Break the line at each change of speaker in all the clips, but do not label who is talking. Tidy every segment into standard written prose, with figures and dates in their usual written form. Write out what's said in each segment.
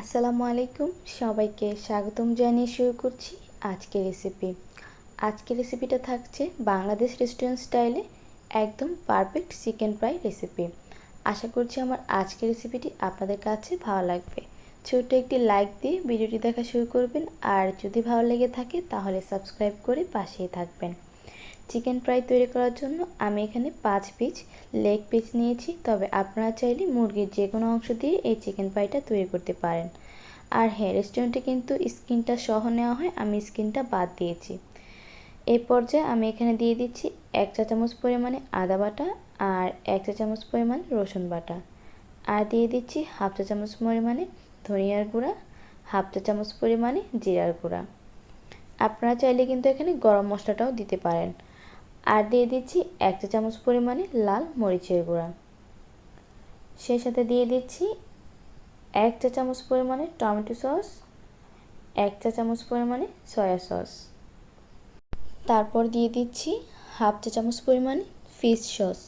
আসসালামু আলাইকুম, সবাইকে স্বাগতম জানিয়ে শুরু করছি আজকের রেসিপি। আজকের রেসিপিটা থাকছে বাংলাদেশ রেস্টুরেন্ট স্টাইলে একদম পারফেক্ট চিকেন ফ্রাই রেসিপি। আশা করছি আমার আজকের রেসিপিটি আপনাদের কাছে ভালো লাগবে। ছোট্ট একটি লাইক দিয়ে ভিডিওটি দেখা শুরু করবেন, আর যদি ভালো লেগে থাকে তাহলে সাবস্ক্রাইব করে পাশেই থাকবেন। চিকেন ফ্রাই তৈরি করার জন্য আমি এখানে 5 পিস লেগ পিস নিয়েছি, তবে আপনারা চাইলে মুরগির যে কোনো অংশ দিয়ে এই চিকেন ফ্রাইটা তৈরি করতে পারেন। আর হ্যাঁ, রেস্টুরেন্টে কিন্তু স্কিনটা সহ নেওয়া হয়, আমি স্কিনটা বাদ দিয়েছি। এই পর্যায়ে আমি এখানে দিয়ে দিচ্ছি 1 চা চামচ পরিমাণে আদা বাটা আর 1 চা চামচ পরিমাণ রসুন বাটা, আর দিয়ে দিচ্ছি হাফ চা চামচ পরিমাণে ধনিয়ার গুঁড়া, হাফ চা চামচ পরিমাণে জিরার গুঁড়া। আপনারা চাইলে কিন্তু এখানে গরম মশলাটাও দিতে পারেন। আর দিয়ে দিচ্ছি 1 চা চামচ পরিমাণে লাল মরিচের গুঁড়া। সেই সাথে দিয়ে দিচ্ছি 1 চা চামচ পরিমাণে টমেটো সস, 1 চা চামচ পরিমাণে সয়া সস। তারপর দিয়ে দিচ্ছি হাফ চা চামচ পরিমাণে ফিশ সস।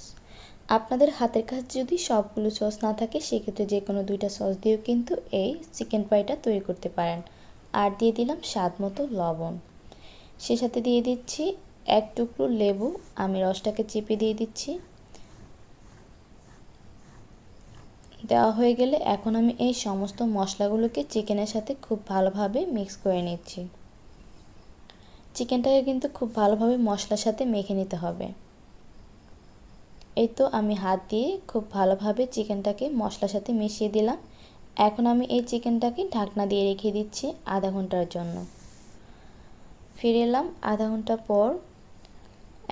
আপনাদের হাতের কাছে যদি সবগুলো সস না থাকে সেক্ষেত্রে যে কোনো 2টা সস দিয়েও কিন্তু এই চিকেন ফ্রাইটা তৈরি করতে পারেন। আর দিয়ে দিলাম স্বাদ মতো লবণ। সেই সাথে দিয়ে দিচ্ছি 1 টুকরো লেবু, আমি রসটাকে চিপে দিয়ে দিচ্ছি। দেওয়া হয়ে গেলে এখন আমি এই সমস্ত মশলাগুলোকে চিকেনের সাথে খুব ভালোভাবে মিক্স করে নিচ্ছি। চিকেনটাকে কিন্তু খুব ভালোভাবে মশলার সাথে মেখে নিতে হবে। এই তো আমি হাত দিয়ে খুব ভালোভাবে চিকেনটাকে মশলার সাথে মিশিয়ে দিলাম। এখন আমি এই চিকেনটাকে ঢাকনা দিয়ে রেখে দিচ্ছি আধা ঘন্টার জন্য। ফিরে এলাম আধা ঘন্টা পর।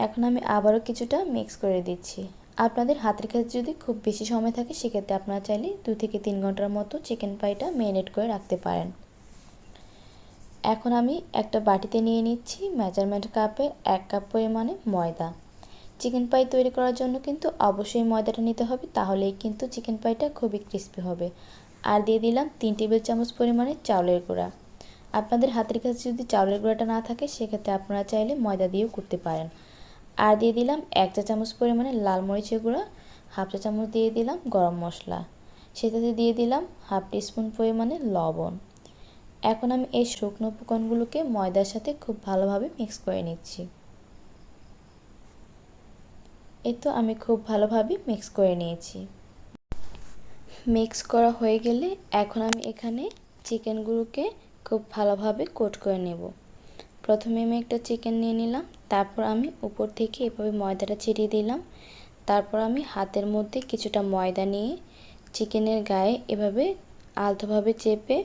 এখন আমি আবারও কিছুটা মিক্স করে দিচ্ছি। আপনাদের হাতের কাছে যদি খুব বেশি সময় থাকে সেক্ষেত্রে আপনারা চাইলে 2 থেকে 3 ঘন্টার মতো চিকেন ফ্রাইটা ম্যারিনেট করে রাখতে পারেন। এখন আমি একটা বাটিতে নিয়ে নিচ্ছি মেজারমেন্ট কাপের 1 কাপ পরিমাণে ময়দা। চিকেন পাই তৈরি করার জন্য কিন্তু অবশ্যই ময়দাটা নিতে হবে, তাহলেই কিন্তু চিকেন পাইটা খুবই ক্রিস্পি হবে। আর দিয়ে দিলাম 3 টেবিল চামচ পরিমাণে চাউলের গুঁড়া। আপনাদের হাতের কাছে যদি চাউলের গুঁড়াটা না থাকে সেক্ষেত্রে আপনারা চাইলে ময়দা দিয়েও করতে পারেন। আর দিয়ে দিলাম 1 চা চামচ পরিমাণে লাল মরিচের গুঁড়া, হাফ চা চামচ দিয়ে দিলাম গরম মশলা, সেটাতে দিয়ে দিলাম হাফ টিস্পুন পরিমাণে লবণ। এখন আমি এই শুকনো উপকরণগুলোকে ময়দার সাথে খুব ভালোভাবে মিক্স করে নিচ্ছি। এই তো আমি খুব ভালোভাবে মিক্স করে নিয়েছি। মিক্স করা হয়ে গেলে এখন আমি এখানে চিকেনগুলোকে খুব ভালোভাবে কোট করে নেব। প্রথমে আমি একটা চিকেন নিয়ে নিলাম, তারপর আমি উপর থেকে এভাবে ময়দাটা ছিটিয়ে দিলাম। তারপর আমি হাতের মধ্যে কিছুটা ময়দা নিয়ে চিকেনের গায়ে এভাবে আলতোভাবে চেপে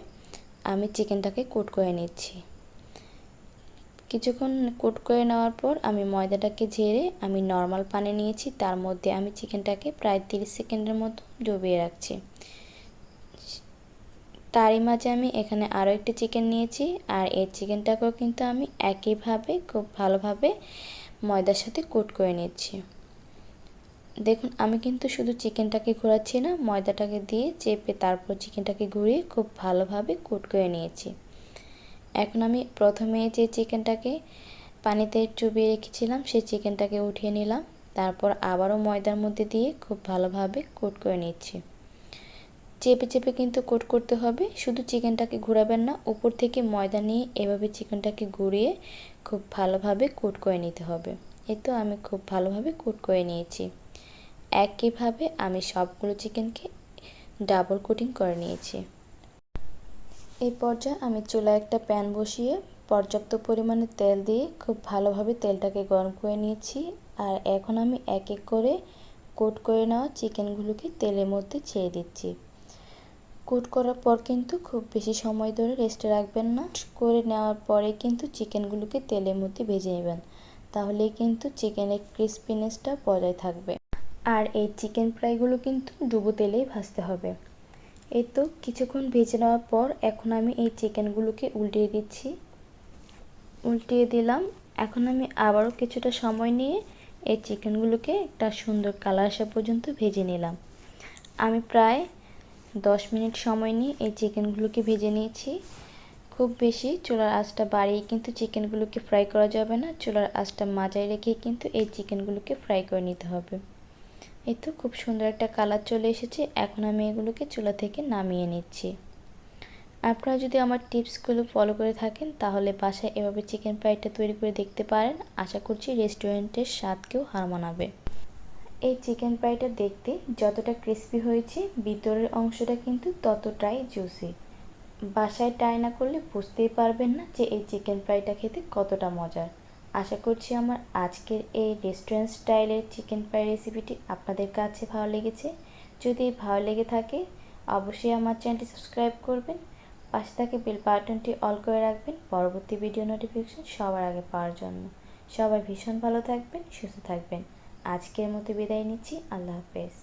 আমি চিকেনটাকে কোট করে নিচ্ছি। কিছুক্ষণ কোট করে নেওয়ার পর আমি ময়দাটাকে ঝেড়ে আমি নর্মাল পানি নিয়েছি, তার মধ্যে আমি চিকেনটাকে প্রায় 30 সেকেন্ডের মতো ডুবিয়ে রাখছি। তারই মাঝে আমি এখানে আরও একটি চিকেন নিয়েছি, আর এই চিকেনটাকেও কিন্তু আমি একইভাবে খুব ভালোভাবে ময়দার সাথে কোট করে নিচ্ছি। দেখুন আমি কিন্তু শুধু চিকেনটাকে ঘোরাচ্ছি না, ময়দাটাকে দিয়ে চেপে তারপর চিকেনটাকে ঘুরিয়ে খুব ভালোভাবে কোট করে নিয়েছি। এখন আমি প্রথমে যে চিকেনটাকে পানিতে চুবিয়ে রেখেছিলাম সেই চিকেনটাকে উঠিয়ে নিলাম, তারপর আবারও ময়দার মধ্যে দিয়ে খুব ভালোভাবে কোট করে নিচ্ছি। চেপে চেপে কিন্তু কোট করতে হবে, শুধু চিকেনটাকে ঘোরাবেন না, উপর থেকে ময়দা নিয়ে এভাবে চিকেনটাকে ঘুরিয়ে খুব ভালোভাবে কোট করে নিতে হবে। এই তো আমি খুব ভালোভাবে কোট করে নিয়েছি। একইভাবে আমি সবগুলো চিকেনকে ডাবল কোটিং করে নিয়েছি। এই পর্যায়ে আমি চুলায় একটা প্যান বসিয়ে পর্যাপ্ত পরিমাণে তেল দিয়ে খুব ভালোভাবে তেলটাকে গরম করে নিয়েছি। আর এখন আমি এক এক করে কোট করে নেওয়া চিকেনগুলোকে তেলের মধ্যে ছেড়ে দিচ্ছি। কোট করার পর কিন্তু খুব বেশি সময় ধরে রেস্টে রাখবেন না, করে নেওয়ার পরে কিন্তু চিকেনগুলোকে তেলের মধ্যে ভেজে নেবেন, তাহলেই কিন্তু চিকেনের ক্রিস্পিনেসটা বজায় থাকবে। আর এই চিকেন ফ্রাইগুলো কিন্তু ডুবো তেলেই ভাজতে হবে। এই তো কিছুক্ষণ ভেজে নেওয়ার পর এখন আমি এই চিকেনগুলোকে উল্টিয়ে দিচ্ছি। উল্টিয়ে দিলাম। এখন আমি আবারও কিছুটা সময় নিয়ে এই চিকেনগুলোকে একটা সুন্দর কালার আসা পর্যন্ত ভেজে নিলাম। আমি প্রায় 10 মিনিট সময় নিয়ে এই চিকেনগুলোকে ভেজে নিয়েছি। খুব বেশি চুলার আঁচটা বাড়িয়ে কিন্তু চিকেনগুলোকে ফ্রাই করা যাবে না, চুলার আঁচটা মাঝায় রেখেই কিন্তু এই চিকেনগুলোকে ফ্রাই করে নিতে হবে। এই তো খুব সুন্দর একটা কালার চলে এসেছে। এখন আমি এগুলোকে চুলা থেকে নামিয়ে নিচ্ছি। আপনারা যদি আমার টিপসগুলো ফলো করে থাকেন তাহলে বাসায় এভাবে চিকেন ফ্রাইটা তৈরি করে দেখতে পারেন। আশা করছি রেস্টুরেন্টের স্বাদকেও হার মানাবে। এই চিকেন ফ্রাইটা দেখতে যতটা ক্রিস্পি হয়েছে, ভিতরের অংশটা কিন্তু ততটাই জুসি। বাসায় ট্রাই না করলে বুঝতেই পারবেন না যে এই চিকেন ফ্রাইটা খেতে কতটা মজার। আশা করছি আমার আজকের এই রেস্টুরেন্ট স্টাইলের চিকেন ফ্রাই রেসিপিটি আপনাদের কাছে ভালো লেগেছে। যদি ভালো লেগে থাকে অবশ্যই আমার চ্যানেলটি সাবস্ক্রাইব করবেন, পাশে থাকা বেল বাটনটি অল করে রাখবেন পরবর্তী ভিডিও নোটিফিকেশন সবার আগে পাওয়ার জন্য। সবাই ভীষণ ভালো থাকবেন, সুস্থ থাকবেন। আজকের মতো বিদায় নিচ্ছি। আল্লাহ হাফেজ।